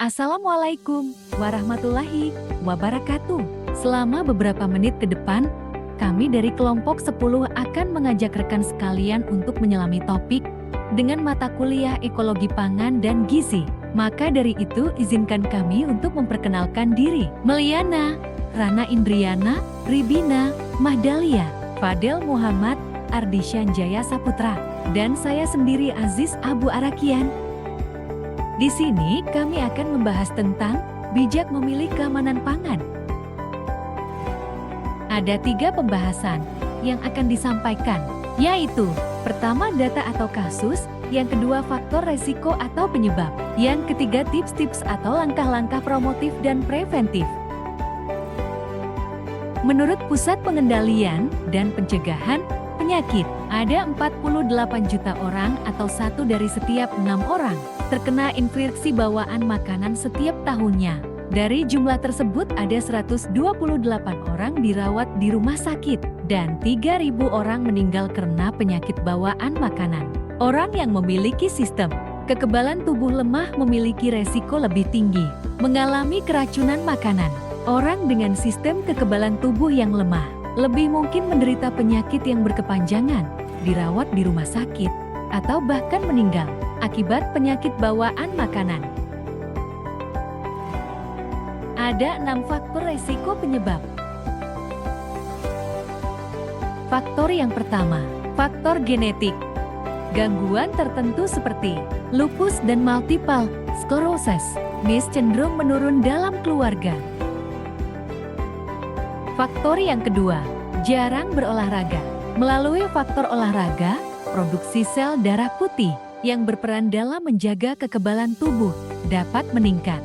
Assalamualaikum warahmatullahi wabarakatuh. Selama beberapa menit ke depan, kami dari kelompok 10 akan mengajak rekan sekalian untuk menyelami topik dengan mata kuliah ekologi pangan dan gizi. Maka dari itu izinkan kami untuk memperkenalkan diri. Meliana, Rana Indriana, Ribina, Mahdalia, Fadel Muhammad, Ardisyan Jaya Saputra, dan saya sendiri Aziz Abu Arakian. Di sini kami akan membahas tentang bijak memilih keamanan pangan. Ada 3 pembahasan yang akan disampaikan, yaitu pertama data atau kasus, yang kedua faktor resiko atau penyebab, yang ketiga tips-tips atau langkah-langkah promotif dan preventif. Menurut Pusat Pengendalian dan Pencegahan Penyakit, ada 48 juta orang atau 1 dari setiap 6 orang terkena infeksi bawaan makanan setiap tahunnya. Dari jumlah tersebut ada 128 orang dirawat di rumah sakit dan 3.000 orang meninggal karena penyakit bawaan makanan. Orang yang memiliki sistem kekebalan tubuh lemah memiliki resiko lebih tinggi mengalami keracunan makanan. Orang dengan sistem kekebalan tubuh yang lemah lebih mungkin menderita penyakit yang berkepanjangan, dirawat di rumah sakit, atau bahkan meninggal akibat penyakit bawaan makanan. Ada 6 faktor resiko penyebab. Faktor yang pertama, faktor genetik. Gangguan tertentu seperti lupus dan multiple sclerosis cenderung menurun dalam keluarga. Faktor yang kedua, jarang berolahraga. Melalui faktor olahraga, produksi sel darah putih yang berperan dalam menjaga kekebalan tubuh dapat meningkat.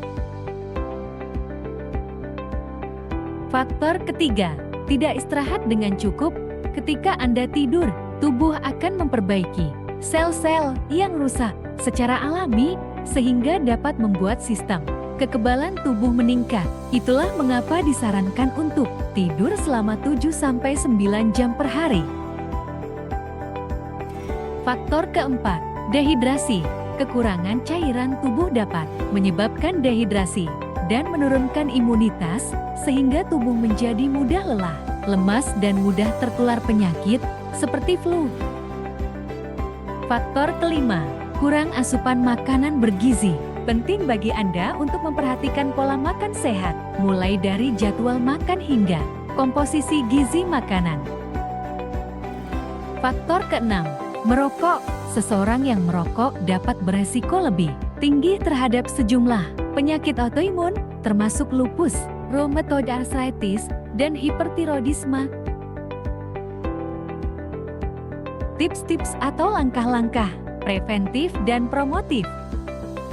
Faktor ketiga, tidak istirahat dengan cukup. Ketika Anda tidur, tubuh akan memperbaiki sel-sel yang rusak secara alami sehingga dapat membuat sistem kekebalan tubuh meningkat. Itulah mengapa disarankan untuk tidur selama 7-9 jam per hari. Faktor keempat, dehidrasi. Kekurangan cairan tubuh dapat menyebabkan dehidrasi dan menurunkan imunitas sehingga tubuh menjadi mudah lelah, lemas dan mudah tertular penyakit seperti flu. Faktor kelima, kurang asupan makanan bergizi. Penting bagi Anda untuk memperhatikan pola makan sehat, mulai dari jadwal makan hingga komposisi gizi makanan. Faktor keenam, merokok. Seseorang yang merokok dapat beresiko lebih tinggi terhadap sejumlah penyakit autoimun, termasuk lupus, rheumatoid arthritis, dan hipertiroidisme. Tips-tips atau langkah-langkah preventif dan promotif.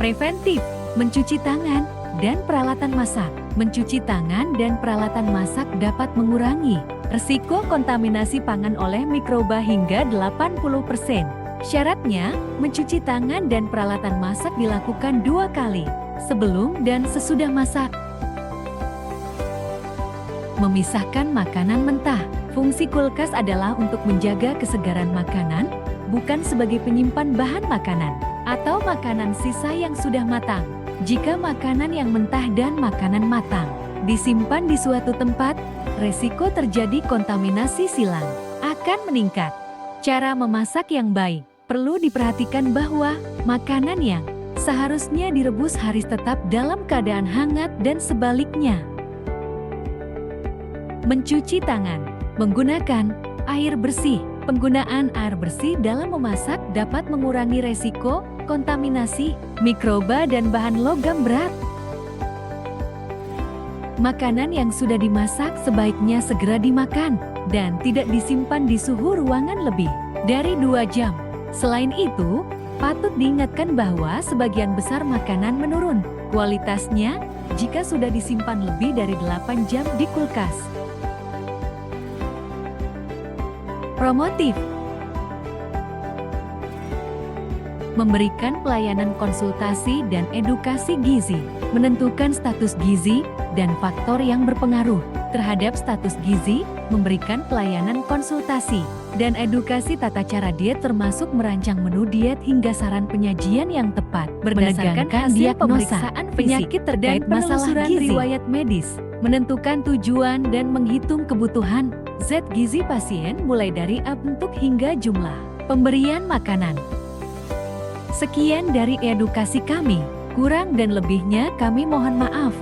Preventif, mencuci tangan dan peralatan masak. Mencuci tangan dan peralatan masak dapat mengurangi risiko kontaminasi pangan oleh mikroba hingga 80%. Syaratnya, mencuci tangan dan peralatan masak dilakukan 2 kali, sebelum dan sesudah masak. Memisahkan makanan mentah. Fungsi kulkas adalah untuk menjaga kesegaran makanan, bukan sebagai penyimpan bahan makanan atau makanan sisa yang sudah matang. Jika makanan yang mentah dan makanan matang disimpan di suatu tempat, resiko terjadi kontaminasi silang akan meningkat. Cara memasak yang baik. Perlu diperhatikan bahwa makanan yang seharusnya direbus harus tetap dalam keadaan hangat dan sebaliknya. Mencuci tangan. Menggunakan air bersih. Penggunaan air bersih dalam memasak dapat mengurangi resiko kontaminasi mikroba dan bahan logam berat. Makanan yang sudah dimasak sebaiknya segera dimakan dan tidak disimpan di suhu ruangan lebih dari 2 jam. Selain itu, patut diingatkan bahwa sebagian besar makanan menurun kualitasnya jika sudah disimpan lebih dari 8 jam di kulkas. Promotif. Memberikan pelayanan konsultasi dan edukasi gizi, menentukan status gizi dan faktor yang berpengaruh terhadap status gizi, memberikan pelayanan konsultasi dan edukasi tata cara diet termasuk merancang menu diet hingga saran penyajian yang tepat berdasarkan hasil pemeriksaan penyakit terkait masalah gizi, riwayat medis, menentukan tujuan dan menghitung kebutuhan zat gizi pasien mulai dari bentuk hingga jumlah pemberian makanan. Sekian dari edukasi kami, kurang dan lebihnya kami mohon maaf.